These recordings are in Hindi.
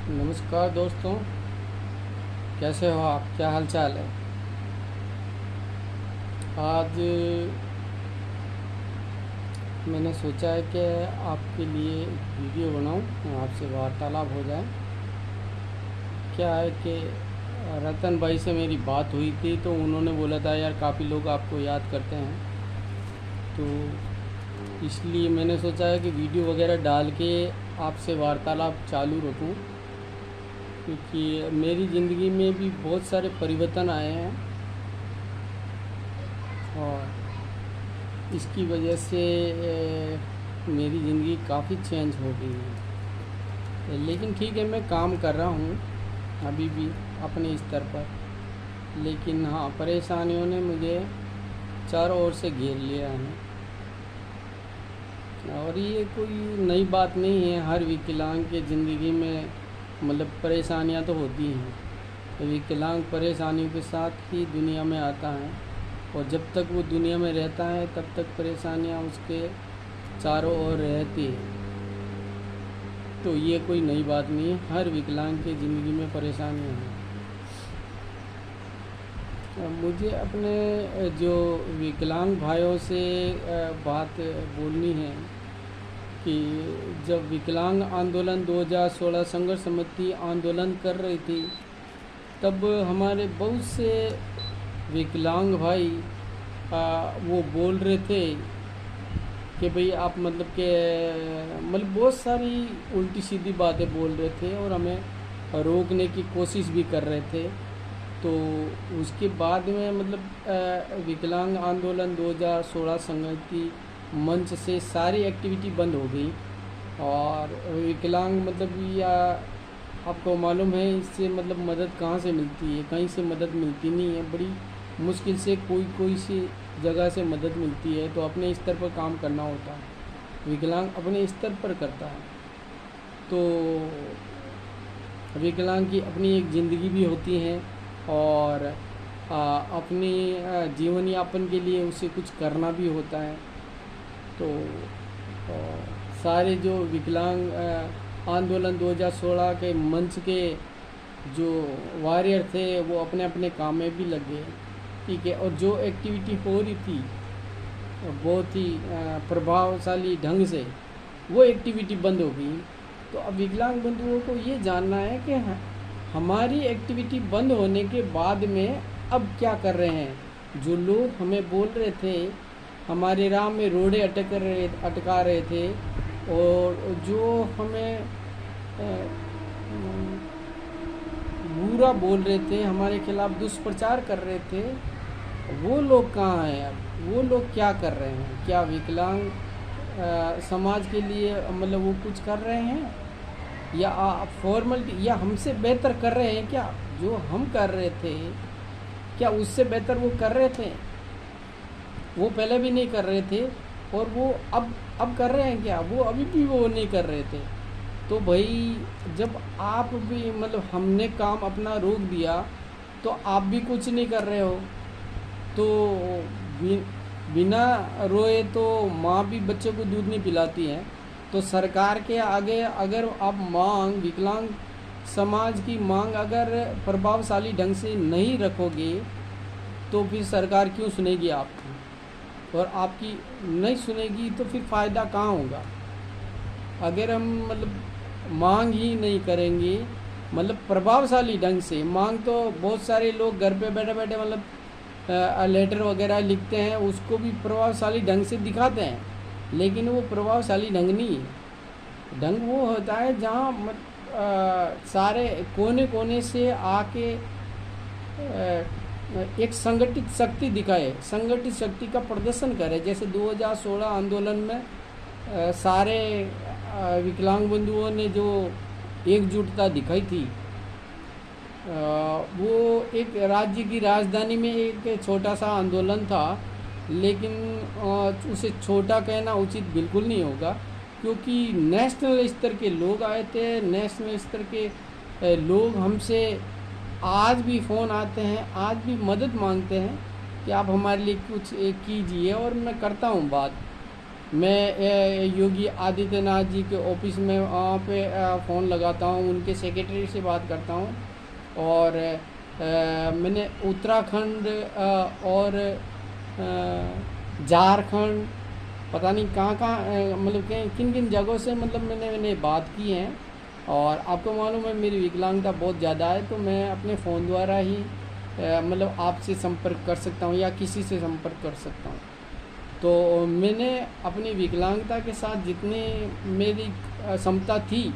नमस्कार दोस्तों, कैसे हो आप? क्या हाल चाल है? आज मैंने सोचा है कि आपके लिए एक वीडियो बनाऊं, आपसे वार्तालाप हो जाए। क्या है कि रतन भाई से मेरी बात हुई थी, तो उन्होंने बोला था यार काफ़ी लोग आपको याद करते हैं, तो इसलिए मैंने सोचा है कि वीडियो वगैरह डाल के आपसे वार्तालाप चालू रखूं, क्योंकि मेरी ज़िंदगी में भी बहुत सारे परिवर्तन आए हैं और इसकी वजह से मेरी ज़िंदगी काफ़ी चेंज हो गई है। लेकिन ठीक है, मैं काम कर रहा हूँ अभी भी अपने स्तर पर। लेकिन हाँ, परेशानियों ने मुझे चारों ओर से घेर लिया है और ये कोई नई बात नहीं है। हर विकलांग के ज़िंदगी में मतलब परेशानियाँ तो होती हैं। तो विकलांग परेशानियों के साथ ही दुनिया में आता है और जब तक वो दुनिया में रहता है तब तक परेशानियाँ उसके चारों ओर रहती है। तो ये कोई नई बात नहीं है, हर विकलांग की ज़िंदगी में परेशानियाँ हैं। मुझे अपने जो विकलांग भाइयों से बात बोलनी है कि जब विकलांग आंदोलन 2016 संघर्ष समिति आंदोलन कर रही थी, तब हमारे बहुत से विकलांग भाई वो बोल रहे थे कि भाई आप मतलब बहुत सारी उल्टी सीधी बातें बोल रहे थे और हमें रोकने की कोशिश भी कर रहे थे। तो उसके बाद में विकलांग आंदोलन 2016 समिति मंच से सारी एक्टिविटी बंद हो गई और विकलांग या आपको मालूम है इससे मदद कहाँ से मिलती है? कहीं से मदद मिलती नहीं है, बड़ी मुश्किल से कोई सी जगह से मदद मिलती है। तो अपने स्तर पर काम करना होता है, विकलांग अपने स्तर पर करता है। तो विकलांग की अपनी एक ज़िंदगी भी होती है और अपनी जीवन यापन के लिए उसे कुछ करना भी होता है। तो सारे जो विकलांग आंदोलन 2016 के मंच के जो वॉरियर थे वो अपने अपने काम में भी लग गए, ठीक है। और जो एक्टिविटी हो रही थी बहुत ही प्रभावशाली ढंग से वो एक्टिविटी बंद हो गई। तो अब विकलांग बंधुओं को ये जानना है कि हमारी एक्टिविटी बंद होने के बाद में अब क्या कर रहे हैं। जो लोग हमें बोल रहे थे, हमारे राह में रोड़े अटका रहे थे और जो हमें बुरा बोल रहे थे, हमारे खिलाफ दुष्प्रचार कर रहे थे, वो लोग कहाँ हैं? अब वो लोग क्या कर रहे हैं? क्या विकलांग समाज के लिए वो कुछ कर रहे हैं या फॉर्मलिटी या हमसे बेहतर कर रहे हैं? क्या जो हम कर रहे थे क्या उससे बेहतर वो कर रहे थे? वो पहले भी नहीं कर रहे थे और वो अब कर रहे हैं क्या? वो अभी भी वो नहीं कर रहे थे। तो भाई जब आप भी हमने काम अपना रोक दिया तो आप भी कुछ नहीं कर रहे हो। तो बिना रोए तो माँ भी बच्चे को दूध नहीं पिलाती है। तो सरकार के आगे अगर आप विकलांग समाज की मांग अगर प्रभावशाली ढंग से नहीं रखोगे तो फिर सरकार क्यों सुनेगी आपकी? और आपकी नहीं सुनेगी तो फिर फ़ायदा कहाँ होगा? अगर हम मांग ही नहीं करेंगे प्रभावशाली ढंग से मांग, तो बहुत सारे लोग घर पे बैठे बैठे लेटर वगैरह लिखते हैं, उसको भी प्रभावशाली ढंग से दिखाते हैं, लेकिन वो प्रभावशाली ढंग नहीं है। ढंग वो होता है जहाँ सारे कोने कोने से आके एक संगठित शक्ति दिखाए, संगठित शक्ति का प्रदर्शन करे। जैसे 2016 आंदोलन में सारे विकलांग बंधुओं ने जो एकजुटता दिखाई थी, वो एक राज्य की राजधानी में एक छोटा सा आंदोलन था, लेकिन उसे छोटा कहना उचित बिल्कुल नहीं होगा, क्योंकि नेशनल स्तर के लोग आए थे। नेशनल स्तर के लोग हमसे आज भी फ़ोन आते हैं, आज भी मदद मांगते हैं कि आप हमारे लिए कुछ कीजिए, और मैं करता हूँ बात। मैं योगी आदित्यनाथ जी के ऑफिस में वहाँ पे फ़ोन लगाता हूँ, उनके सेक्रेटरी से बात करता हूँ। और मैंने उत्तराखंड और झारखंड, पता नहीं कहाँ कहाँ मतलब किन किन जगहों से मतलब मैंने बात की है। और आपको मालूम है मेरी विकलांगता बहुत ज़्यादा है, तो मैं अपने फ़ोन द्वारा ही मतलब आपसे संपर्क कर सकता हूँ या किसी से संपर्क कर सकता हूँ। तो मैंने अपनी विकलांगता के साथ जितनी मेरी क्षमता थी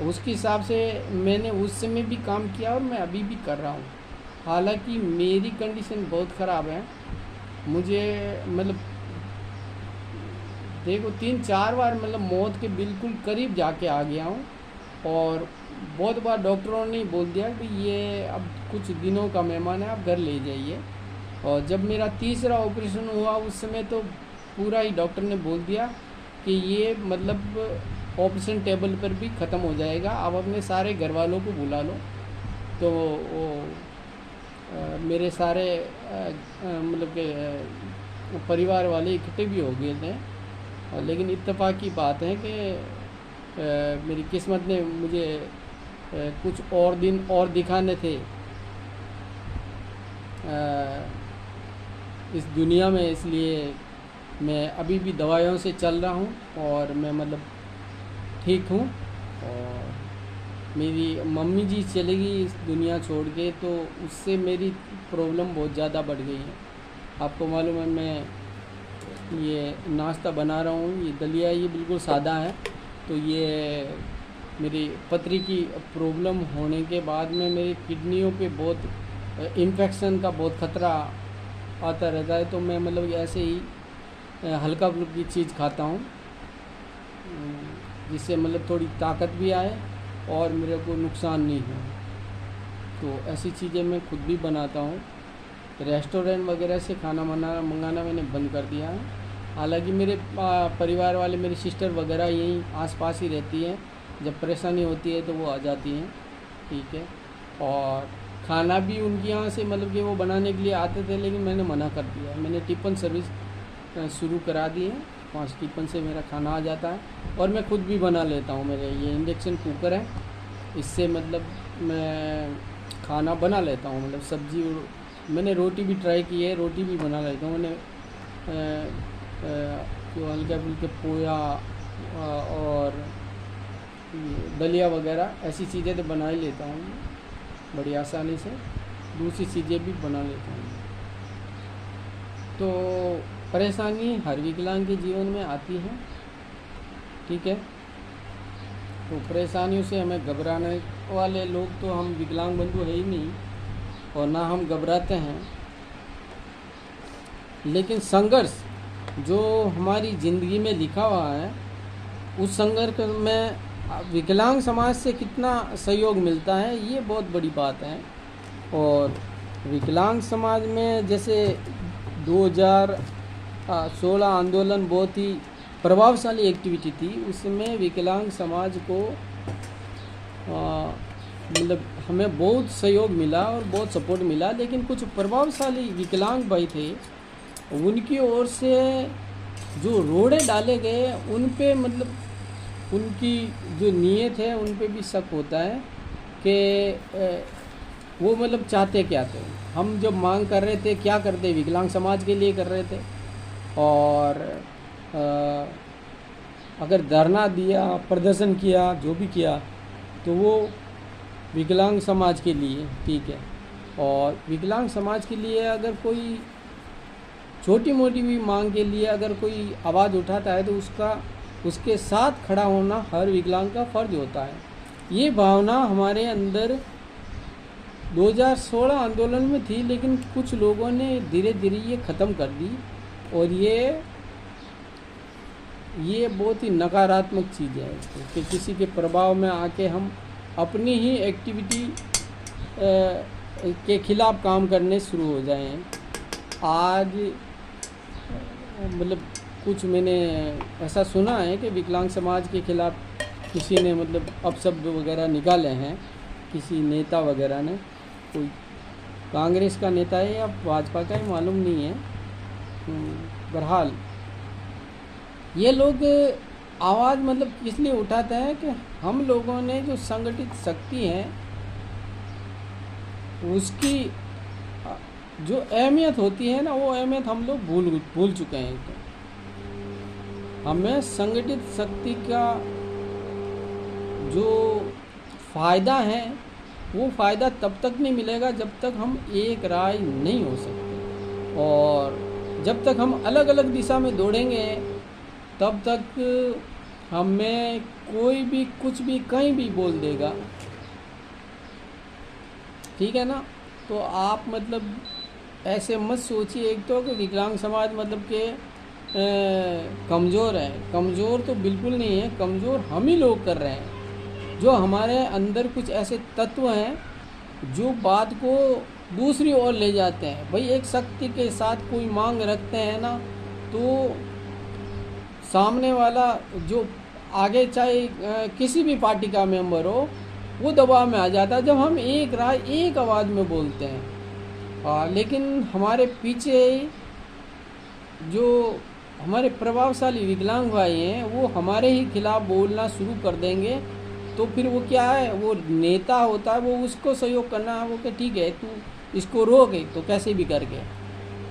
उसके हिसाब से मैंने उस समय भी काम किया और मैं अभी भी कर रहा हूँ। हालांकि मेरी कंडीशन बहुत ख़राब है, मुझे मतलब देखो 3-4 बार मतलब मौत के बिल्कुल करीब जाके आ गया हूँ। और बहुत बार डॉक्टरों ने बोल दिया कि ये अब कुछ दिनों का मेहमान है, आप घर ले जाइए। और जब मेरा तीसरा ऑपरेशन हुआ उस समय तो पूरा ही डॉक्टर ने बोल दिया कि ये मतलब ऑपरेशन टेबल पर भी ख़त्म हो जाएगा, आप अपने सारे घर वालों को बुला लो। तो वो मेरे सारे मतलब के परिवार वाले इकट्ठे भी हो गए थे। लेकिन इत्तेफाक की बात है कि मेरी किस्मत ने मुझे कुछ और दिन और दिखाने थे इस दुनिया में, इसलिए मैं अभी भी दवाइयों से चल रहा हूँ और मैं मतलब ठीक हूँ। और मेरी मम्मी जी चली गई इस दुनिया छोड़ के, तो उससे मेरी प्रॉब्लम बहुत ज़्यादा बढ़ गई है। आपको मालूम है मैं ये नाश्ता बना रहा हूँ, ये दलिया, ये बिल्कुल सादा है। तो ये मेरी पथरी की प्रॉब्लम होने के बाद में मेरी किडनियों पे बहुत इन्फेक्शन का बहुत ख़तरा आता रहता है। तो मैं मतलब ऐसे ही हल्का फुल्की चीज़ खाता हूँ जिससे मतलब थोड़ी ताकत भी आए और मेरे को नुकसान नहीं हो। तो ऐसी चीज़ें मैं खुद भी बनाता हूँ। रेस्टोरेंट वगैरह से खाना मंगाना मैंने बंद कर दिया है। हालांकि मेरे परिवार वाले, मेरी सिस्टर वगैरह यहीं आसपास ही रहती हैं, जब परेशानी होती है तो वो आ जाती हैं, ठीक है। और खाना भी उनके यहाँ से मतलब कि वो बनाने के लिए आते थे, लेकिन मैंने मना कर दिया। मैंने टिफ़िन सर्विस शुरू करा दी है, 5 टिफ़िन से मेरा खाना आ जाता है और मैं खुद भी बना लेता हूँ। मेरे ये इंडक्शन कुकर है, इससे मतलब मैं खाना बना लेता हूँ। मतलब सब्ज़ी, मैंने रोटी भी ट्राई की है, रोटी भी बना लेता हूँ। मैंने जो हल्के फुल्के पोया और दलिया वगैरह ऐसी चीज़ें तो बना ही लेता हूँ बड़ी आसानी से। दूसरी चीज़ें भी बना लेता हूँ। तो परेशानी हर विकलांग के जीवन में आती है, ठीक है। तो परेशानियों से हमें घबराने वाले लोग तो हम विकलांग बंधु है ही नहीं, और ना हम घबराते हैं। लेकिन संघर्ष जो हमारी ज़िंदगी में लिखा हुआ है, उस संघर्ष में विकलांग समाज से कितना सहयोग मिलता है, ये बहुत बड़ी बात है। और विकलांग समाज में जैसे 2016 आंदोलन बहुत ही प्रभावशाली एक्टिविटी थी, उसमें विकलांग समाज को मतलब हमें बहुत सहयोग मिला और बहुत सपोर्ट मिला। लेकिन कुछ प्रभावशाली विकलांग भाई थे, उनकी ओर से जो रोड़े डाले गए उन पे मतलब उनकी जो नीयत है उन पे भी शक होता है कि वो मतलब चाहते क्या थे। हम जब मांग कर रहे थे, क्या करते, विकलांग समाज के लिए कर रहे थे। और अगर धरना दिया, प्रदर्शन किया, जो भी किया, तो वो विकलांग समाज के लिए, ठीक है। और विकलांग समाज के लिए अगर कोई छोटी मोटी भी मांग के लिए अगर कोई आवाज़ उठाता है तो उसके साथ खड़ा होना हर विकलांग का फ़र्ज होता है। ये भावना हमारे अंदर 2016 आंदोलन में थी, लेकिन कुछ लोगों ने धीरे धीरे ये ख़त्म कर दी। और ये बहुत ही नकारात्मक चीज़ है कि किसी के प्रभाव में आके हम अपनी ही एक्टिविटी के ख़िलाफ़ काम करने शुरू हो जाएं। आज मतलब कुछ मैंने ऐसा सुना है कि विकलांग समाज के ख़िलाफ़ किसी ने मतलब अपशब्द वगैरह निकाले हैं, किसी नेता वगैरह ने, कोई कांग्रेस का नेता है या भाजपा का ही मालूम नहीं है। बहरहाल ये लोग आवाज़ मतलब किस लिए उठाते हैं कि हम लोगों ने जो संगठित शक्ति है उसकी जो अहमियत होती है ना, वो अहमियत हम लोग भूल चुके हैं। तो हमें संगठित शक्ति का जो फ़ायदा है वो फ़ायदा तब तक नहीं मिलेगा जब तक हम एक राय नहीं हो सकते, और जब तक हम अलग अलग दिशा में दौड़ेंगे तब तक हमें कोई भी कुछ भी कहीं भी बोल देगा। ठीक है ना। तो आप मतलब ऐसे मत सोचिए एक तो कि विकलांग समाज मतलब के कमज़ोर है। कमज़ोर तो बिल्कुल नहीं है, कमज़ोर हम ही लोग कर रहे हैं। जो हमारे अंदर कुछ ऐसे तत्व हैं जो बात को दूसरी ओर ले जाते हैं। भाई एक शक्ति के साथ कोई मांग रखते हैं ना, तो सामने वाला जो आगे चाहे किसी भी पार्टी का मेंबर हो, वो दबाव में आ जाता है जब हम एक राय एक आवाज़ में बोलते हैं। लेकिन हमारे पीछे जो हमारे प्रभावशाली विकलांग भाई हैं वो हमारे ही खिलाफ बोलना शुरू कर देंगे। तो फिर वो क्या है, वो नेता होता है, वो उसको सहयोग करना है, वो कि ठीक है तू इसको रोक तो कैसे भी करके,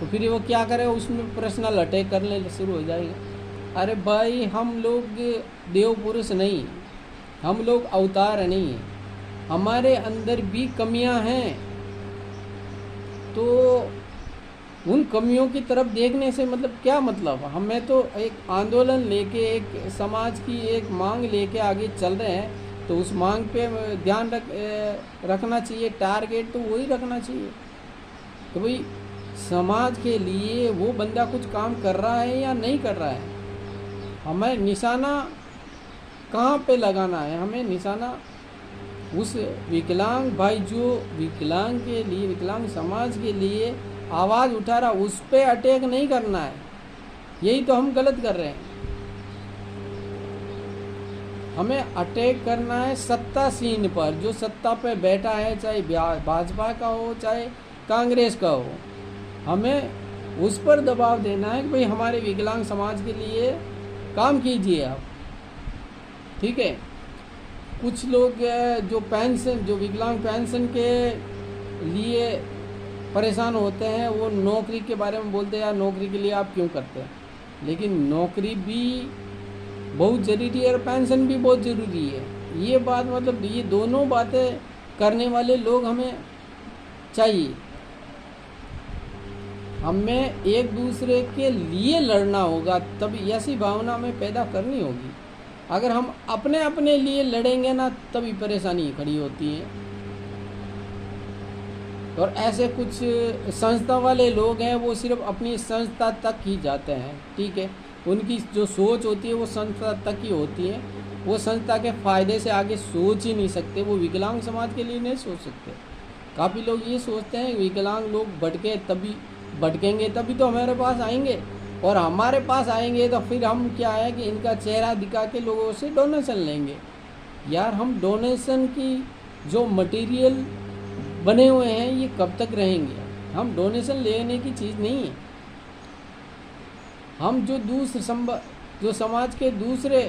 तो फिर वो क्या करेगा, उसमें पर्सनल अटैक करने शुरू हो जाएगा। अरे भाई हम लोग देव पुरुष नहीं, हम लोग अवतार नहीं हैं, हमारे अंदर भी कमियां हैं। तो उन कमियों की तरफ देखने से मतलब क्या मतलब, हमें तो एक आंदोलन लेके एक समाज की एक मांग लेके आगे चल रहे हैं, तो उस मांग पे ध्यान रखना चाहिए, टारगेट तो वही रखना चाहिए। तो भाई समाज के लिए वो बंदा कुछ काम कर रहा है या नहीं कर रहा है, हमें निशाना कहाँ पे लगाना है, हमें निशाना उस विकलांग भाई जो विकलांग के लिए, विकलांग समाज के लिए आवाज़ उठा रहा, उस पे अटैक नहीं करना है। यही तो हम गलत कर रहे हैं। हमें अटैक करना है सत्तासीन पर, जो सत्ता पे बैठा है, चाहे भाजपा का हो चाहे कांग्रेस का हो, हमें उस पर दबाव देना है कि भाई हमारे विकलांग समाज के लिए काम कीजिए आप। ठीक है। कुछ लोग जो पेंशन, जो विकलांग पेंशन के लिए परेशान होते हैं, वो नौकरी के बारे में बोलते हैं यार नौकरी के लिए आप क्यों करते हैं, लेकिन नौकरी भी बहुत ज़रूरी है और पेंशन भी बहुत ज़रूरी है। ये बात मतलब ये दोनों बातें करने वाले लोग हमें चाहिए। हमें एक दूसरे के लिए लड़ना होगा, तभी ऐसी भावना में पैदा करनी होगी। अगर हम अपने अपने लिए लड़ेंगे ना, तभी परेशानी खड़ी होती है। और ऐसे कुछ संस्था वाले लोग हैं, वो सिर्फ अपनी संस्था तक ही जाते हैं। ठीक है। उनकी जो सोच होती है वो संस्था तक ही होती है, वो संस्था के फ़ायदे से आगे सोच ही नहीं सकते, वो विकलांग समाज के लिए नहीं सोच सकते। काफ़ी लोग ये सोचते हैं विकलांग लोग भटकेंगे तभी तो हमारे पास आएंगे, और हमारे पास आएंगे तो फिर हम क्या है कि इनका चेहरा दिखा के लोगों से डोनेशन लेंगे। यार हम डोनेशन की जो मटेरियल बने हुए हैं ये कब तक रहेंगे, हम डोनेशन लेने की चीज़ नहीं है। हम जो समाज के दूसरे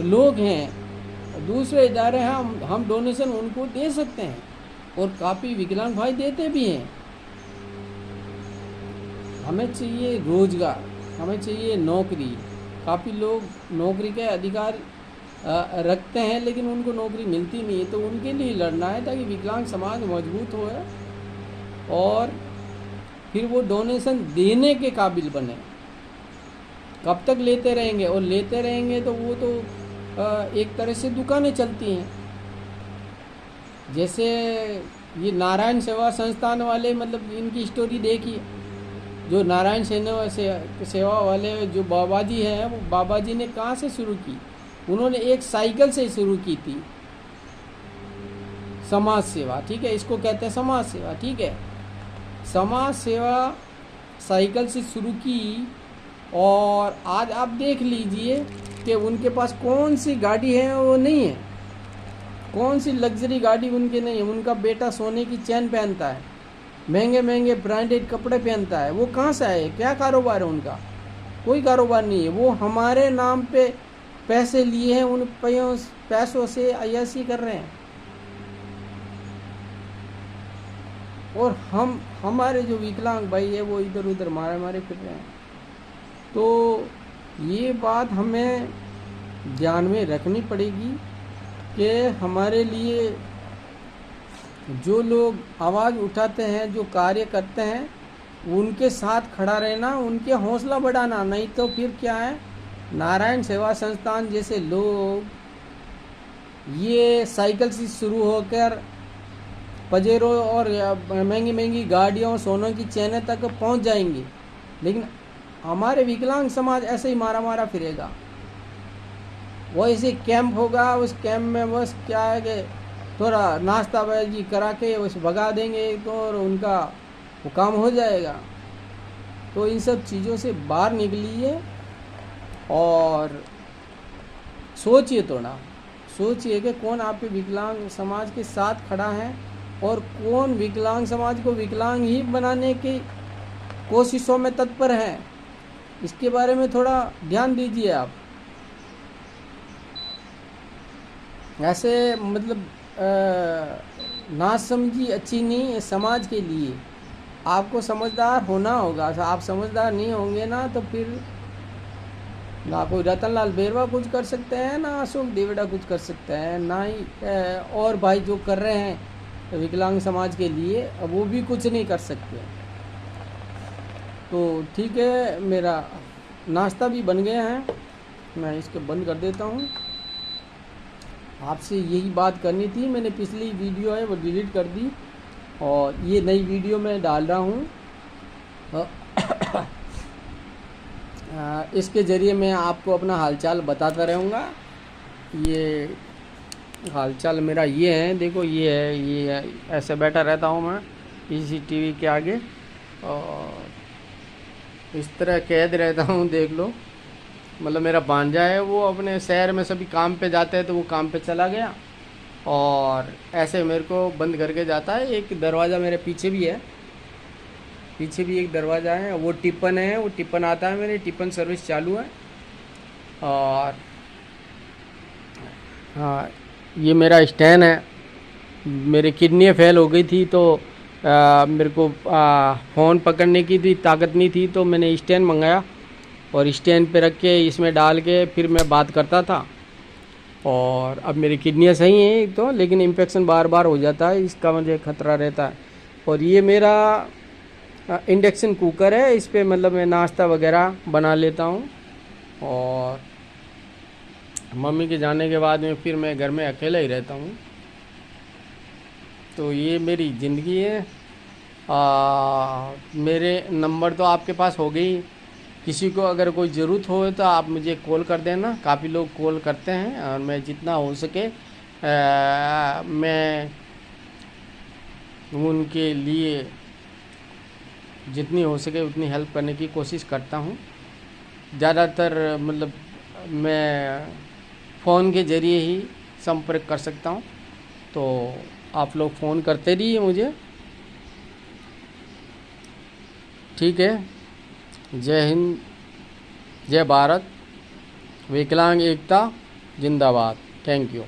लोग हैं, दूसरे इदारे हैं, हम डोनेशन उनको दे सकते हैं, और काफ़ी विकलांग भाई देते भी हैं। हमें चाहिए रोज़गार, हमें चाहिए नौकरी। काफ़ी लोग नौकरी के अधिकार रखते हैं लेकिन उनको नौकरी मिलती नहीं है, तो उनके लिए लड़ना है ताकि विकलांग समाज मजबूत हो और फिर वो डोनेशन देने के काबिल बने। कब तक लेते रहेंगे, और लेते रहेंगे तो वो तो एक तरह से दुकानें चलती हैं। जैसे ये नारायण सेवा संस्थान वाले, मतलब इनकी स्टोरी देखिए। जो नारायण सेवा वाले जो बाबा जी हैं, वो बाबा जी ने कहाँ से शुरू की, उन्होंने एक साइकिल से शुरू की थी, समाज सेवा। ठीक है, इसको कहते हैं समाज सेवा। ठीक है, समाज सेवा साइकिल से शुरू की, और आज आप देख लीजिए कि उनके पास कौन सी गाड़ी है, वो नहीं है, कौन सी लग्जरी गाड़ी उनके नहीं है। उनका बेटा सोने की चैन पहनता है, महंगे महंगे ब्रांडेड कपड़े पहनता है। वो कहाँ से आए, क्या कारोबार है उनका, कोई कारोबार नहीं है। वो हमारे नाम पे पैसे लिए हैं, उन पैसों से अय्याशी कर रहे हैं। और हमारे जो विकलांग भाई है वो इधर उधर मारे मारे फिर रहे हैं। तो ये बात हमें ध्यान में रखनी पड़ेगी कि हमारे लिए जो लोग आवाज़ उठाते हैं, जो कार्य करते हैं, उनके साथ खड़ा रहना, उनके हौसला बढ़ाना। नहीं तो फिर क्या है, नारायण सेवा संस्थान जैसे लोग ये साइकिल से शुरू होकर पजेरो और महंगी महंगी गाड़ियों, सोनों की चेनें तक पहुंच जाएंगे, लेकिन हमारे विकलांग समाज ऐसे ही मारा मारा फिरेगा। वो ऐसे कैंप होगा, उस कैंप में बस क्या है कि थोड़ा नाश्ता बाजी करा के बस भगा देंगे तो और उनका वो काम हो जाएगा। तो इन सब चीज़ों से बाहर निकलिए और सोचिए, थोड़ा सोचिए कि कौन आपके विकलांग समाज के साथ खड़ा है और कौन विकलांग समाज को विकलांग ही बनाने की कोशिशों में तत्पर है। इसके बारे में थोड़ा ध्यान दीजिए आप। ऐसे मतलब नासमझी अच्छी नहीं है समाज के लिए। आपको समझदार होना होगा। आप समझदार नहीं होंगे ना तो फिर ना कोई रतनलाल बेरवा कुछ कर सकते हैं, ना अशोक देवड़ा कुछ कर सकते हैं, ना ही और भाई जो कर रहे हैं विकलांग समाज के लिए, अब वो भी कुछ नहीं कर सकते। तो ठीक है, मेरा नाश्ता भी बन गया है, मैं इसको बंद कर देता हूँ। आपसे यही बात करनी थी। मैंने पिछली वीडियो है वो डिलीट कर दी और ये नई वीडियो मैं डाल रहा हूँ। इसके ज़रिए मैं आपको अपना हालचाल बताता रहूँगा। ये हालचाल मेरा ये है, देखो ये है, ये है, ऐसे बैठा रहता हूँ मैं CCTV के आगे और इस तरह कैद रहता हूँ। देख लो, मतलब मेरा भांजा है, वो अपने शहर में सभी काम पे जाते हैं तो वो काम पे चला गया और ऐसे मेरे को बंद करके जाता है। एक दरवाज़ा मेरे पीछे भी है, पीछे भी एक दरवाज़ा है, वो टिप्पन है, वो टिप्पन आता है, मेरी टिप्पन सर्विस चालू है। और हाँ, ये मेरा स्टैंड है। मेरी किडनी फेल हो गई थी तो मेरे को फ़ोन पकड़ने की भी ताकत नहीं थी, तो मैंने स्टैंड मंगाया और स्टैंड पे रख के इसमें डाल के फिर मैं बात करता था। और अब मेरी किडनियाँ सही हैं एक तो, लेकिन इन्फेक्शन बार बार हो जाता है, इसका मुझे खतरा रहता है। और ये मेरा इंडक्शन कुकर है, इस पे मतलब मैं नाश्ता वगैरह बना लेता हूँ। और मम्मी के जाने के बाद में फिर मैं घर में अकेला ही रहता हूँ। तो ये मेरी ज़िंदगी है। मेरे नंबर तो आपके पास हो गई। किसी को अगर कोई ज़रूरत हो तो आप मुझे कॉल कर देना। काफ़ी लोग कॉल करते हैं और मैं जितना हो सके मैं उनके लिए जितनी हो सके उतनी हेल्प करने की कोशिश करता हूँ। ज़्यादातर मतलब मैं फ़ोन के ज़रिए ही संपर्क कर सकता हूँ, तो आप लोग फ़ोन करते रहिए मुझे। ठीक है। जय हिंद, जय भारत, विकलांग एकता जिंदाबाद। Thank you.